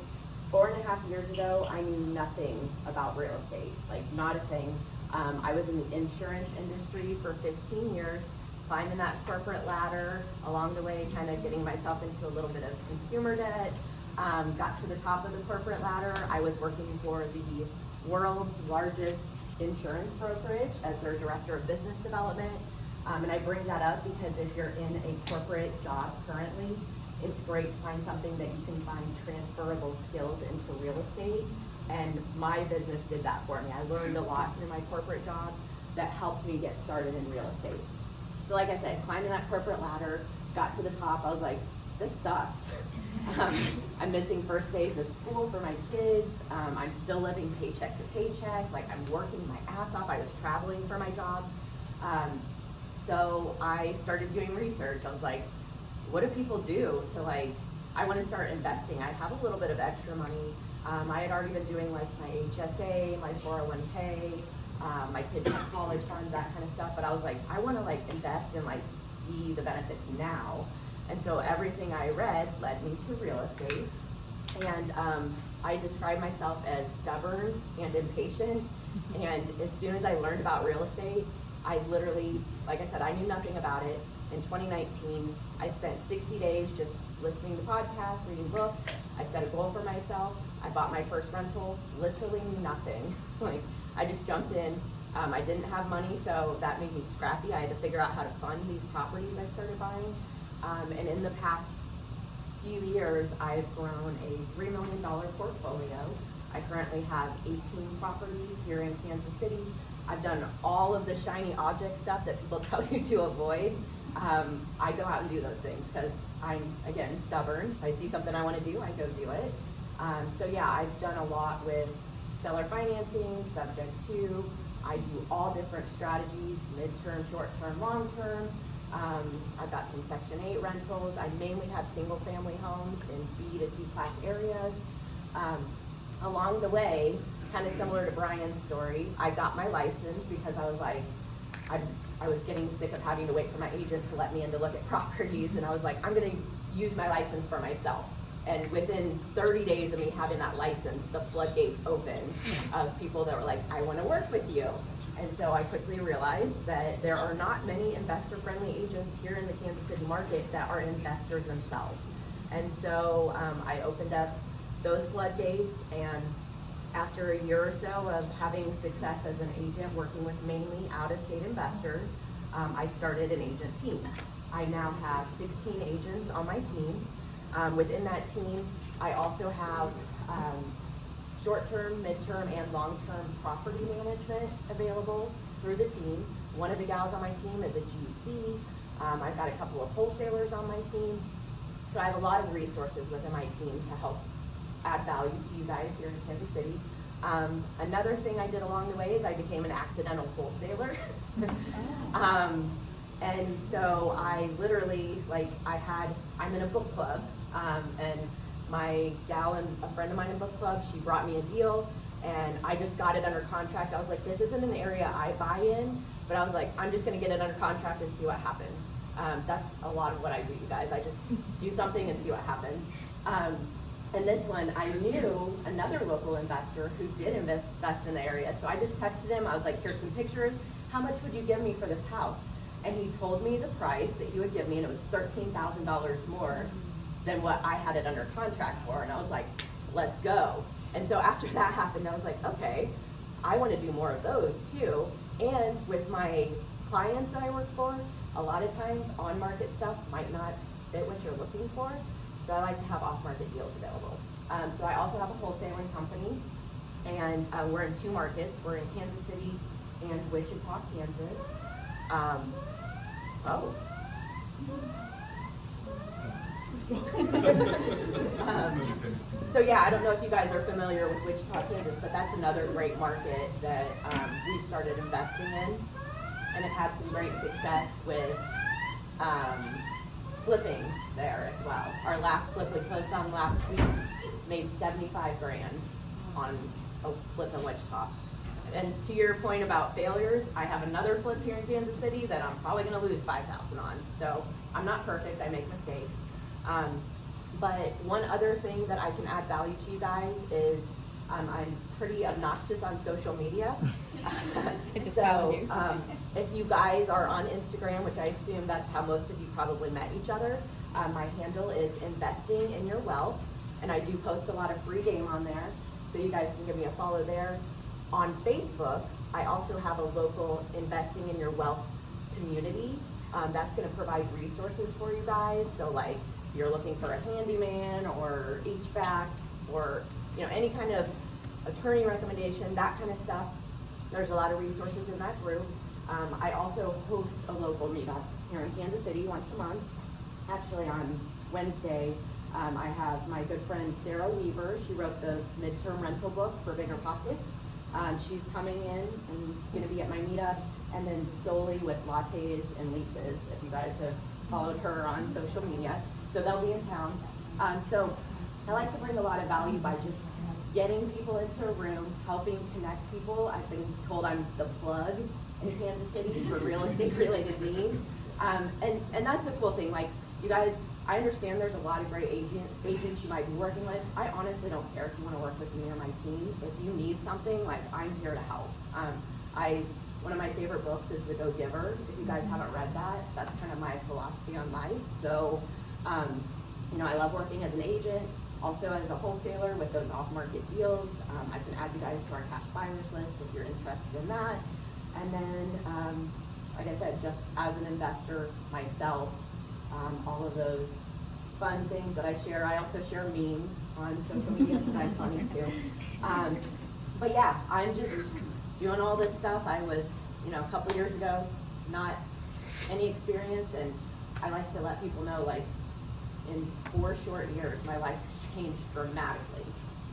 4.5 years ago. I knew nothing about real estate, like not a thing. I was in the insurance industry for 15 years, climbing that corporate ladder, along the way kind of getting myself into a little bit of consumer debt. Got to the top of the corporate ladder. I was working for the world's largest insurance brokerage as their director of business development. And I bring that up because if you're in a corporate job currently, it's great to find something that you can find transferable skills into real estate. And my business did that for me. I learned a lot through my corporate job that helped me get started in real estate. So like I said, climbing that corporate ladder, got to the top, I was like, this sucks. I'm missing first days of school for my kids. I'm still living paycheck to paycheck. Like I'm working my ass off. I was traveling for my job. So I started doing research. I was like, what do people do to like, I want to start investing. I have a little bit of extra money. I had already been doing like my HSA, my 401k, my kids' college funds, that kind of stuff. But I was like, I want to like invest and like see the benefits now. And so everything I read led me to real estate. And I describe myself as stubborn and impatient. And as soon as I learned about real estate, I literally, like I said, I knew nothing about it. In 2019, I spent 60 days just listening to podcasts, reading books. I set a goal for myself. I bought my first rental, literally knew nothing. Like, I just jumped in. I didn't have money, so that made me scrappy. I had to figure out how to fund these properties I started buying. And in the past few years, I've grown a $3 million portfolio. I currently have 18 properties here in Kansas City. I've done all of the shiny object stuff that people tell you to avoid. I go out and do those things because I'm, again, stubborn. If I see something I want to do, I go do it. So yeah, I've done a lot with seller financing, subject to. I do all different strategies, midterm, short-term, long-term. I've got some Section 8 rentals. I mainly have single-family homes in B to C class areas. Along the way, kind of similar to Brian's story, I got my license because I was like, I was getting sick of having to wait for my agent to let me in to look at properties, and I was like, I'm gonna use my license for myself. And within 30 days of me having that license, the floodgates opened of people that were like, I wanna work with you. And so I quickly realized that there are not many investor-friendly agents here in the Kansas City market that are investors themselves. And so I opened up those floodgates, and after a year or so of having success as an agent working with mainly out-of-state investors, I started an agent team. I now have 16 agents on my team. Within that team, I also have short-term, mid-term, and long-term property management available through the team. One of the gals on my team is a GC. I've got a couple of wholesalers on my team. So I have a lot of resources within my team to help add value to you guys here in Kansas City. Another thing I did along the way is I became an accidental wholesaler. And so I literally, I'm in a book club, and my gal and a friend of mine in book club, she brought me a deal, and I just got it under contract. I was like, this isn't an area I buy in, but I was like, I'm just gonna get it under contract and see what happens. That's a lot of what I do, you guys. I just do something and see what happens. And this one, I knew another local investor who did invest in the area. So I just texted him. I was like, here's some pictures. How much would you give me for this house? And he told me the price that he would give me, and it was $13,000 more than what I had it under contract for. And I was like, let's go. And so after that happened, I was like, okay, I want to do more of those too. And with my clients that I work for, a lot of times on-market stuff might not fit what you're looking for. So I like to have off-market deals available. So I also have a wholesaling company, and we're in 2 markets. We're in Kansas City and Wichita, Kansas. So yeah, I don't know if you guys are familiar with Wichita, Kansas, but that's another great market that we've started investing in, and have had some great success with flipping there as well. Our last flip we closed on last week made 75 grand on a flip in Wichita. And to your point about failures, I have another flip here in Kansas City that I'm probably gonna lose 5,000 on. So I'm not perfect, I make mistakes. But one other thing that I can add value to you guys is I'm pretty obnoxious on social media. I just So, found you. if you guys are on Instagram, which I assume that's how most of you probably met each other, my handle is Investing in Your Wealth, and I do post a lot of free game on there, so you guys can give me a follow there. On Facebook, I also have a local Investing in Your Wealth community. That's gonna provide resources for you guys, so like, you're looking for a handyman or HVAC or any kind of attorney recommendation, that kind of stuff. There's a lot of resources in that group. I also host a local meetup here in Kansas City once a month. Actually on Wednesday, I have my good friend Sarah Weaver. She wrote the midterm rental book for Bigger Pockets. She's coming in and gonna be at my meetup, and then solely with Lattes and Lisa's, if you guys have followed her on social media. So they'll be in town. So I like to bring a lot of value by just getting people into a room, helping connect people. I've been told I'm the plug in Kansas City for real estate related needs. And that's the cool thing. Like, you guys, I understand there's a lot of great agents you might be working with. I honestly don't care if you want to work with me or my team. If you need something, like, I'm here to help. One of my favorite books is The Go-Giver. If you guys haven't read that, that's kind of my philosophy on life. So, I love working as an agent, also as a wholesaler with those off-market deals. I can add you guys to our cash buyers list if you're interested in that. And then, like I said, just as an investor myself, all of those fun things that I share. I also share memes on social media because I'm funny too. But yeah, I'm just doing all this stuff. I was, a couple years ago, not any experience, and I like to let people know, like, in 4 short years, my life has changed dramatically.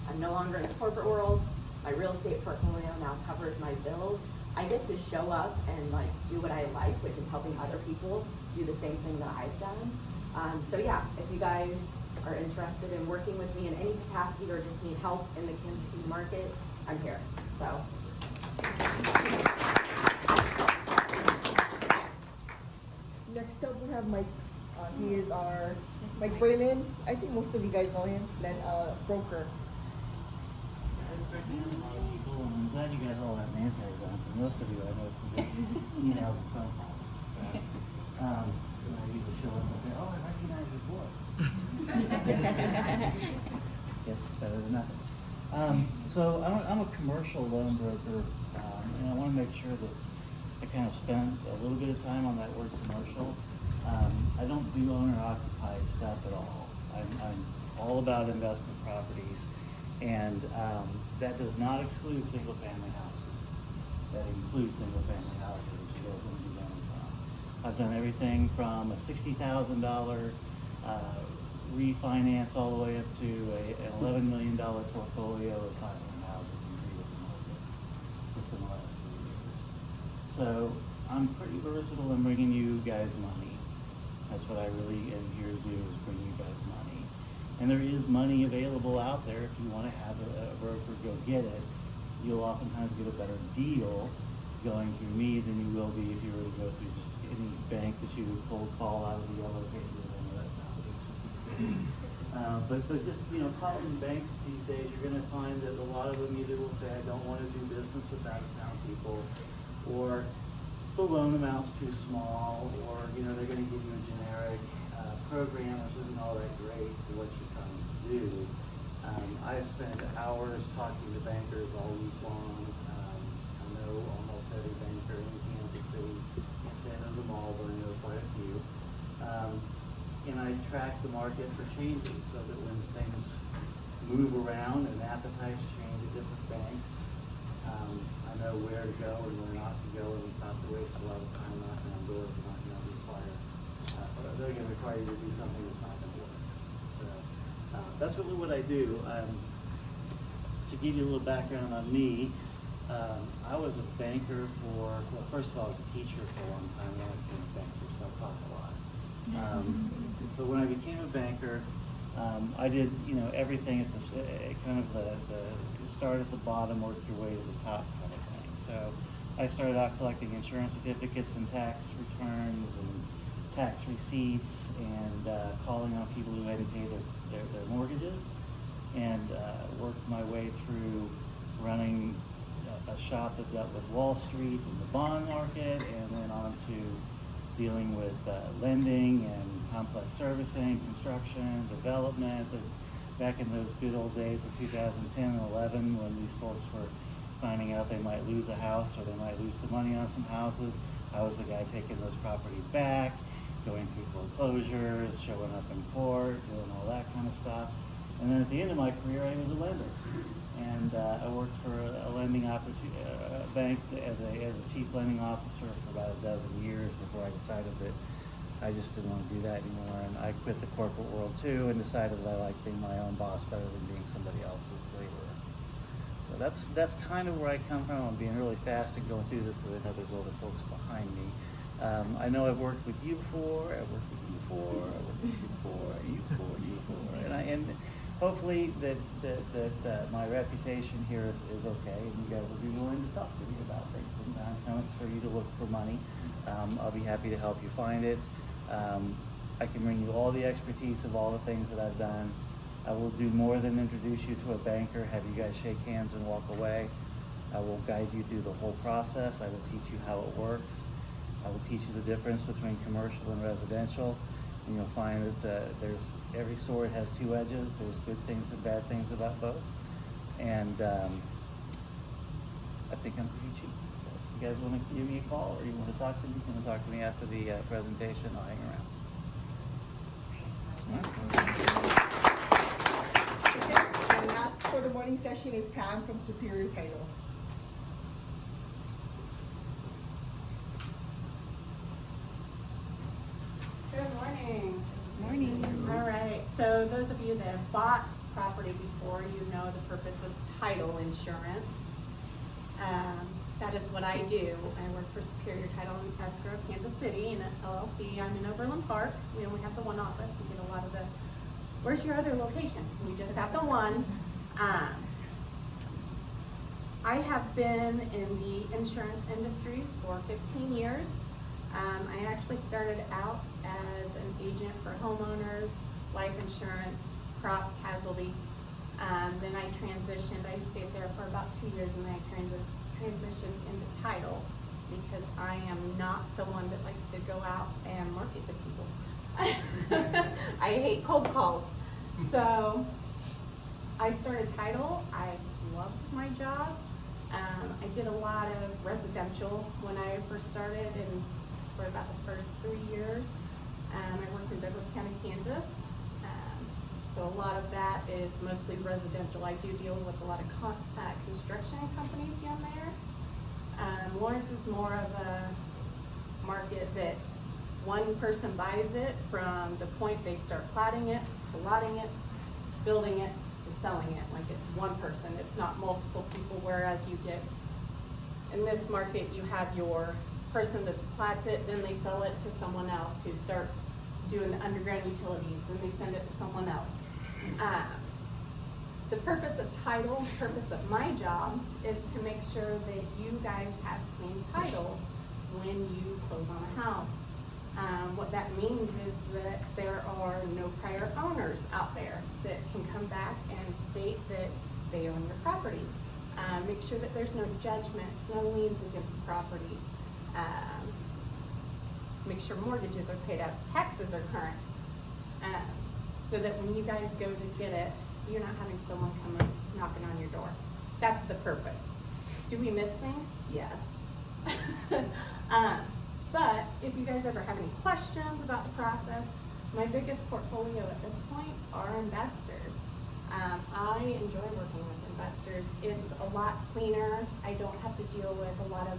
I'm no longer in the corporate world. My real estate portfolio now covers my bills. I get to show up and like do what I like, which is helping other people do the same thing that I've done. So yeah, if you guys are interested in working with me in any capacity or just need help in the Kansas City market, I'm here. So. Next up we have Mike. He is our Mike Brayman. I think most of you guys know him. Then broker. I'm glad you guys all have names tags on, because most of you I know from just emails and phone calls. So, I usually show up and say, "Oh, I recognize your voice." Yes, better than nothing. So I'm a commercial loan broker, and I want to make sure that I kind of spend a little bit of time on that word commercial. I don't do owner-occupied stuff at all. I'm all about investment properties. And that does not exclude single-family houses. That includes single-family houses, which you guys wouldn't be doing some. I've done everything from a $60,000 refinance all the way up to an $11 million portfolio of 500 houses in 3 different markets just in the last 3 years. So I'm pretty versatile in bringing you guys money. That's what I really am here to do, is bring you guys money. And there is money available out there. If you want to have a broker go get it, you'll oftentimes get a better deal going through me than you will be if you were to go through just any bank that you would cold call out of the yellow pages. I know that sounds but just, calling banks these days, you're going to find that a lot of them either will say, I don't want to do business with out-of-town people, or the loan amount's too small, or, they're going to give you a generic program which isn't all that great for what you're trying to do. I I spend hours talking to bankers all week long. I know almost every banker in Kansas City. Can't say I know them all, but I know quite a few. And I track the market for changes so that when things move around and appetites change at different banks, I know where to go and where not to go, and not to waste a lot of time knocking on doors that aren't going to require, they're going to require you to do something that's not going to work. So that's really what I do. To give you a little background on me, I was a banker well, first of all, I was a teacher for a long time, and then I became a banker, so I talk a lot. But when I became a banker, I did, everything at kind of the start at the bottom, work your way to the top kind of thing. So I started out collecting insurance certificates and tax returns and tax receipts, and calling on people who hadn't paid their mortgages, and worked my way through running a shop that dealt with Wall Street and the bond market, and then on to dealing with lending and complex servicing, construction, development. Back in those good old days of 2010 and 11, when these folks were finding out they might lose a house or they might lose some money on some houses, I was the guy taking those properties back, going through foreclosures, showing up in court, doing all that kind of stuff. And then at the end of my career, I was a lender. And I worked for a lending bank as a chief lending officer for about a dozen years before I decided that I just didn't want to do that anymore. And I quit the corporate world too, and decided that I liked being my own boss better than being somebody else's laborer. So that's kind of where I come from. I'm being really fast and going through this because I know there's other folks behind me. I know I've worked with you before. I've worked with you before. I've worked with you before. You before. And hopefully that my reputation here is okay, and you guys will be willing to talk to me about things when time comes for you to look for money. I'll be happy to help you find it. I can bring you all the expertise of all the things that I've done. I will do more than introduce you to a banker, have you guys shake hands and walk away. I will guide you through the whole process. I will teach you how it works. I will teach you the difference between commercial and residential. And you'll find that every sword has two edges. There's good things and bad things about both. And I think I'm pretty cheap. So if you guys want to give me a call or you want to talk to me, you can talk to me after the presentation. I'll hang around. And last for the morning session is Pam from Superior Title. Good morning. Morning. All right, so those of you that have bought property before, you know the purpose of title insurance. That is what I do. I work for Superior Title and Escrow of Kansas City in LLC. I'm in Overland Park. We only have the one office. We get a lot of the, where's your other location? We just have the one. I have been in the insurance industry for 15 years. I actually started out as an agent for homeowners, life insurance, crop, casualty. Then I transitioned. I stayed there for about 2 years, and then I transitioned into title because I am not someone that likes to go out and market to people. I hate cold calls. So I started title. I loved my job. I did a lot of residential when I first started, and for about the first 3 years. I worked in Douglas County, Kansas. So a lot of that is mostly residential. I do deal with a lot of construction companies down there. Lawrence is more of a market that one person buys it from the point they start platting it, to lotting it, building it, to selling it. Like it's one person, it's not multiple people, whereas you get, in this market, you have your person that plats it, then they sell it to someone else who starts doing the underground utilities, then they send it to someone else. The purpose of title, the purpose of my job is to make sure that you guys have clean title when you close on a house. What that means is that there are no prior owners out there that can come back and state that they own your property. Make sure that there's no judgments, no liens against the property. Make sure mortgages are paid out, taxes are current, so that when you guys go to get it, you're not having someone come knocking on your door. That's the purpose. Do we miss things? Yes. But if you guys ever have any questions about the process, my biggest portfolio at this point are investors. I enjoy working with investors. It's a lot cleaner. I don't have to deal with a lot of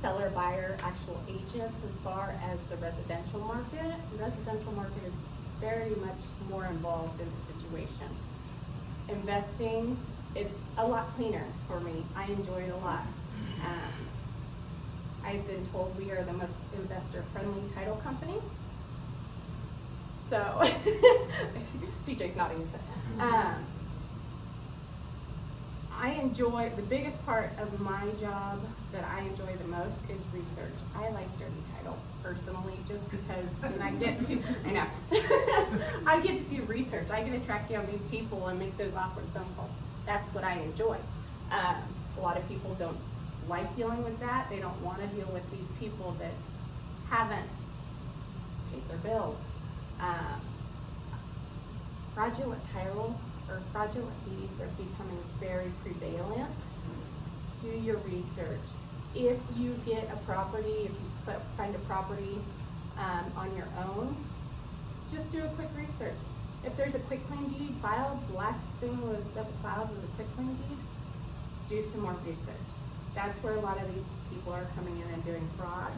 seller, buyer, actual agents as far as the residential market. The residential market is very much more involved in the situation. Investing, it's a lot cleaner for me. I enjoy it a lot. I've been told we are the most investor-friendly title company. So, CJ's nodding his head. I enjoy, the biggest part of my job that I enjoy the most is research. I like dirty title personally, just because then I get to, I know, I get to do research. I get to track down these people and make those awkward phone calls. That's what I enjoy. A lot of people don't like dealing with that. They don't want to deal with these people that haven't paid their bills. Fraudulent title or fraudulent deeds are becoming very prevalent. Do your research. If you get a property, if you find a property on your own, just do a quick research. If there's a quitclaim deed filed, the last thing that was filed was a quitclaim deed, do some more research. That's where a lot of these people are coming in and doing fraud.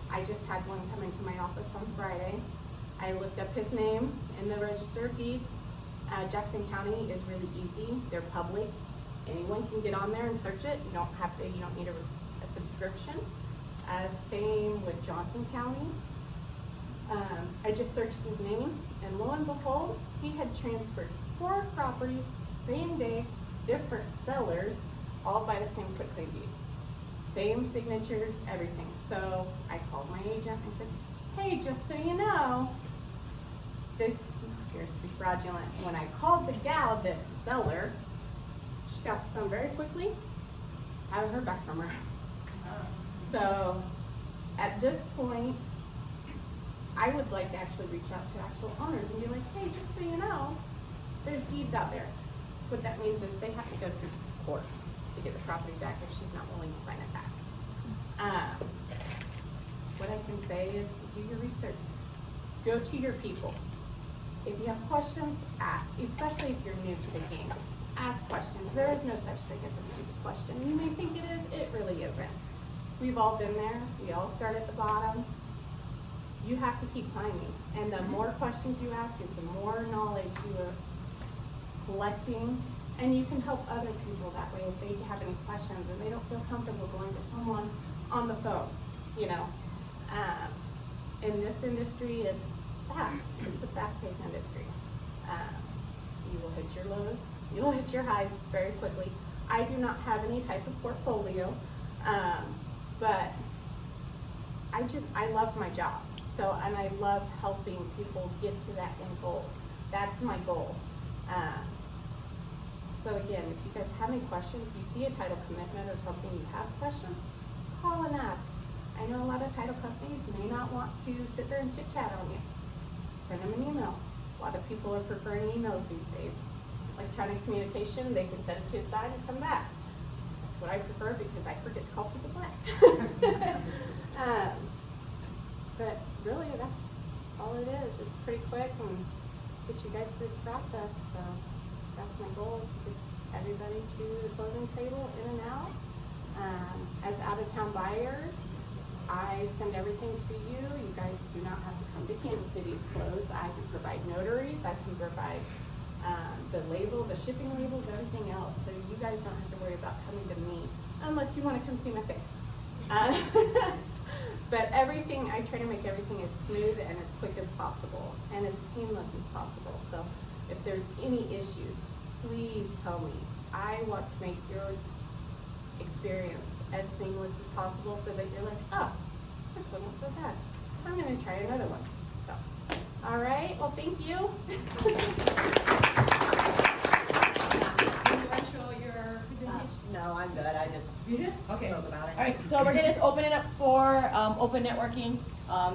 I just had one come into my office on Friday. I looked up his name in the Register of Deeds. Jackson County is really easy. They're public. Anyone can get on there and search it. You don't need a subscription. Same with Johnson County. I just searched his name, and lo and behold, he had transferred 4 properties, same day, different sellers, all by the same quitclaim deed. Same signatures, everything. So I called my agent and said, hey, just so you know, this appears to be fraudulent. When I called the gal, the seller, she got the phone very quickly. I haven't heard back from her. So at this point, I would like to actually reach out to actual owners and be like, hey, just so you know, there's deeds out there. What that means is they have to go through court to get the property back if she's not willing to sign it back. What I can say is do your research. Go to your people. If you have questions, ask, especially if you're new to the game. Ask questions. There is no such thing as a stupid question. You may think it is, it really isn't. We've all been there. We all start at the bottom. You have to keep climbing. And the more questions you ask is the more knowledge you are collecting. And you can help other people that way if they have any questions and they don't feel comfortable going to someone on the phone, you know. In this industry, it's fast. It's a fast-paced industry. You will hit your lows, you will hit your highs very quickly. I do not have any type of portfolio, but I love my job. So, and I love helping people get to that end goal. That's my goal. So again, if you guys have any questions, you see a title commitment or something, you have questions, call and ask. I know a lot of title companies may not want to sit there and chit chat on you. Send them an email. A lot of people are preferring emails these days. Electronic communication, they can set it to the side and come back. That's what I prefer because I forget to call people back. But really, that's all it is. It's pretty quick and get you guys through the process. So that's my goal, is to get everybody to the closing table in and out. As out-of-town buyers, I send everything to you. You guys do not have to come to Kansas City to close. I can provide notaries. I can provide the label, the shipping labels, everything else. So you guys don't have to worry about coming to me unless you want to come see my face. But everything, I try to make everything as smooth and as quick as possible and as painless as possible. So if there's any issues, please tell me. I want to make your experience as seamless as possible so that you're like, oh, this one wasn't so bad. I'm gonna try another one. So, all right, well, thank you. Do you want to show your presentation? No, I'm good. I just Okay. spoke about it. All right, so we're gonna just open it up for open networking.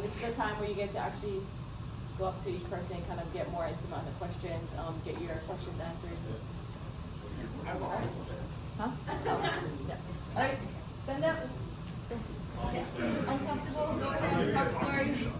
This is the time where you get to actually go up to each person, kind of get more intimate on the questions, get your questions answered. Huh? Oh, yeah. All right, stand up. Uncomfortable, go ahead, talk stories.